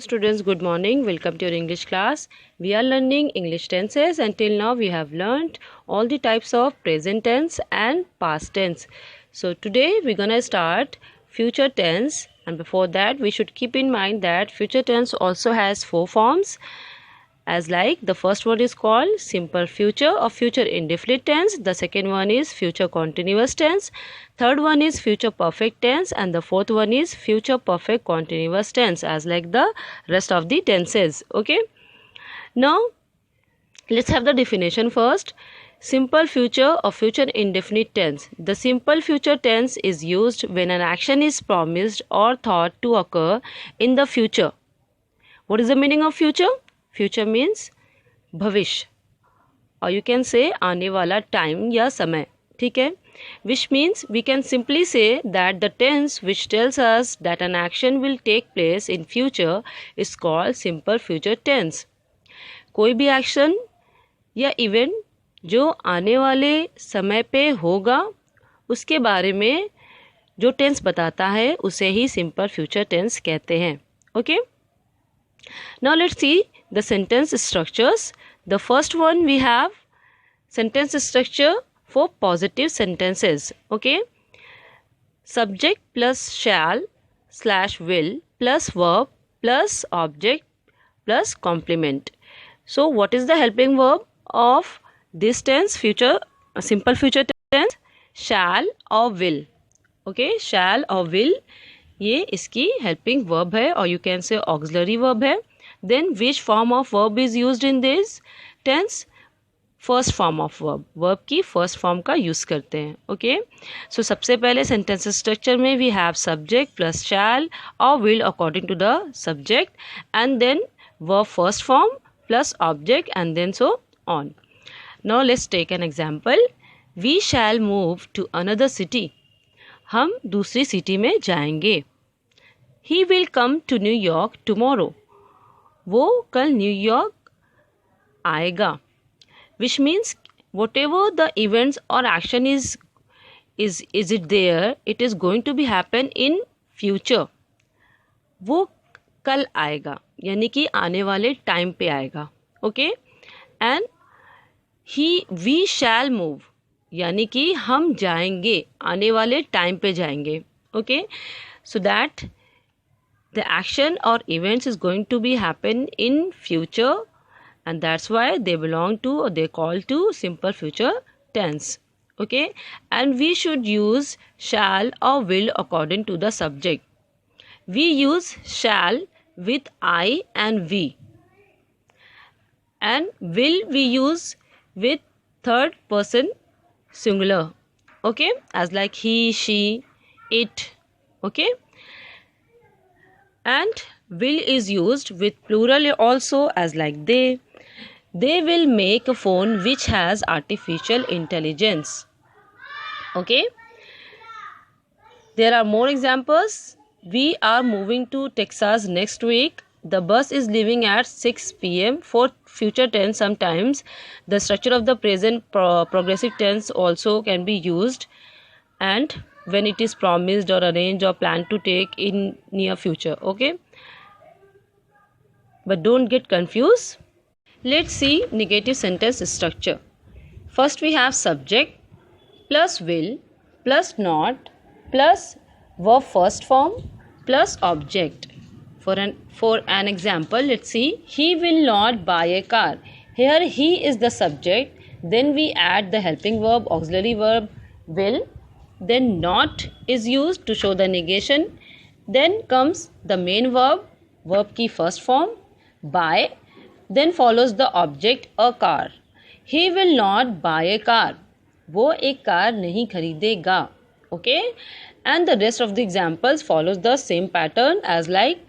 students, good morning. Welcome to your English class. We are learning English tenses. Until now we have learned all the types of present tense and past tense. So today we're going to start future tense, and before that we should keep in mind that future tense also has 4 forms. As like the first one is called simple future or future indefinite tense, the second one is future continuous tense, third one is future perfect tense, and the fourth one is future perfect continuous tense, as like the rest of the tenses. Okay, now let's have the definition first. Simple future or future indefinite tense. The simple future tense is used when an action is promised or thought to occur in the future. What is the meaning of future? Future means भविष्य, और you can से आने वाला time या समय. ठीक है, which means we can simply say that the tense which tells us that an action will take place in future is called simple future tense. कोई भी एक्शन या इवेंट जो आने वाले समय पे होगा उसके बारे में जो टेंस बताता है उसे ही सिंपल फ्यूचर टेंस कहते हैं. Okay, now let's see the sentence structures. The first one we have sentence structure for positive sentences. Okay, subject plus shall slash will plus verb plus object plus complement. So what is the helping verb of this tense, future simple future tense? Shall or will. Okay, shall or will ये इसकी helping verb है, और you can say auxiliary verb है. Then which form of verb is used in this tense? First form of verb, verb की first form का use करते हैं. Okay, so सबसे पहले सेंटेंस स्ट्रक्चर में we have subject plus shall और will according to the subject, and then verb first form plus object, and then so on. Now let's take an example. We shall move to another city. हम दूसरी city में जाएंगे. He will come to New York tomorrow. वो कल New York आएगा. Which means whatever the events और action is it there, it is going to be happen in future. वो कल आएगा यानी कि आने वाले टाइम पे आएगा. Okay, and we shall move यानी कि हम जाएंगे, आने वाले टाइम पे जाएंगे. Okay, so that the action और events is going to be happen in future, and that's why they belong to और they call to simple future tense. Okay, and we should use shall और will according to the subject. We use shall with I and we, and will we use with third person singular. Okay, as like he, she, it. Okay, and will is used with plural also, as like they. They will make a phone which has artificial intelligence. Okay, there are more examples. We are moving to Texas next week. The bus is leaving at 6 p.m. For future tense, sometimes the structure of the present progressive tense also can be used, and when it is promised or arranged or planned to take in near future. Okay, but don't get confused. Let's see negative sentence structure. First we have subject plus will plus not plus verb first form plus object. For an example, let's see. He will not buy a car. Here he is the subject, then we add the helping verb, auxiliary verb will, then not is used to show the negation, then comes the main verb, verb की first form buy, then follows the object a car. He will not buy a car. वो एक car नहीं खरीदेगा. Okay, and the rest of the examples follows the same pattern, as like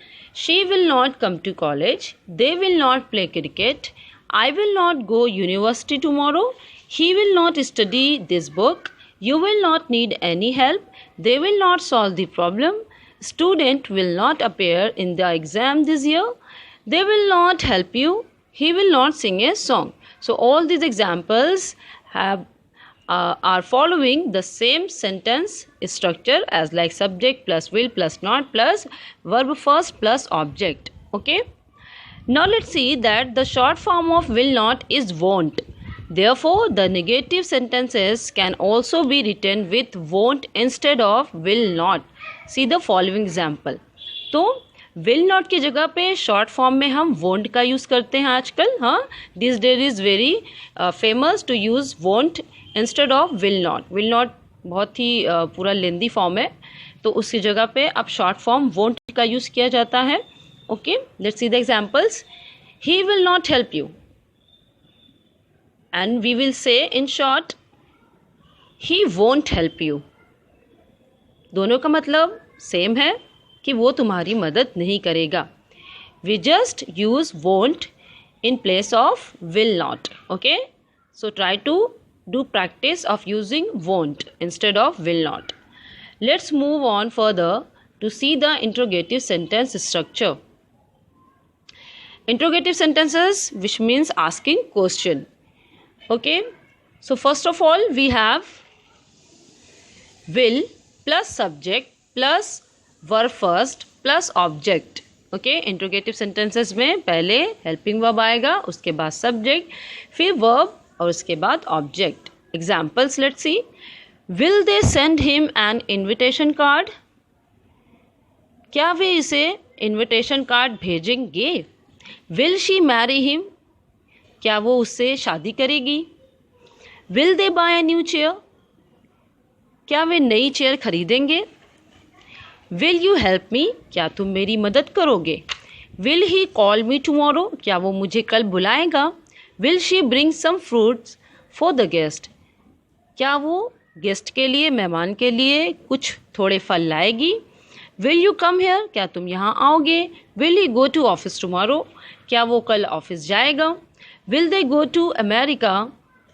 she will not come to college, they will not play cricket, I will not go university tomorrow, he will not study this book, you will not need any help, they will not solve the problem, student will not appear in the exam this year, they will not help you, he will not sing a song. So all these examples have are following the same sentence structure as like subject plus will plus not plus verb first plus object. Okay. Now let's see that the short form of will not is won't. Therefore, the negative sentences can also be written with won't instead of will not. See the following example. तो will not की जगह पे short form में हम won't का use करते हैं आजकल. हाँ, this day is very famous to use won't instead of will not. Will not बहुत ही पूरा लेंदी फॉर्म है, तो उसकी जगह पे अब शॉर्ट फॉर्म won't का यूज़ किया जाता है. Okay, let's see the examples. He will not help you. And we will say in short, he won't help you. दोनों का मतलब सेम है कि वो तुम्हारी मदद नहीं करेगा. We just use won't in place of will not. Okay, so try to do practice of using won't instead of will not. Let's move on further to see the interrogative sentence structure. Interrogative sentences, which means asking question. Okay, so first of all we have will plus subject plus verb first plus object. Okay, interrogative sentences में पहले helping verb आएगा, उसके बाद subject, फिर verb और उसके बाद object. Examples let's see. Will they send him an invitation card? क्या वे इसे invitation card भेजेंगे? Will she marry him? क्या वो उससे शादी करेगी? Will they buy a new chair? क्या वे नई चेयर खरीदेंगे? Will you help me? क्या तुम मेरी मदद करोगे? Will he call me tomorrow? क्या वो मुझे कल बुलाएगा? Will she bring some fruits for the guest? क्या वो गेस्ट के लिए, मेहमान के लिए कुछ थोड़े फल लाएगी? Will you come here? क्या तुम यहाँ आओगे? Will he go to office tomorrow? क्या वो कल ऑफिस जाएगा? Will they go to America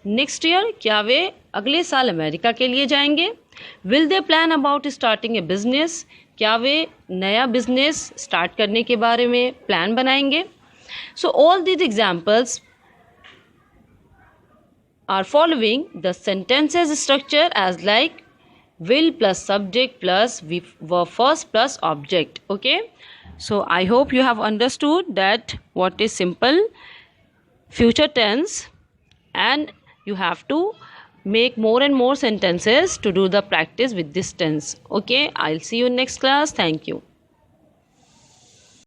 next year? क्या वे अगले साल अमेरिका के लिए जाएंगे? Will they plan about starting a business? क्या वे नया बिजनेस स्टार्ट करने के बारे में प्लान बनाएंगे? So all these examples are following the sentences structure as like will plus subject plus verb first plus object. Okay, so I hope you have understood that what is simple future tense, and you have to make more and more sentences to do the practice with this tense. Okay, I'll see you in next class. Thank you.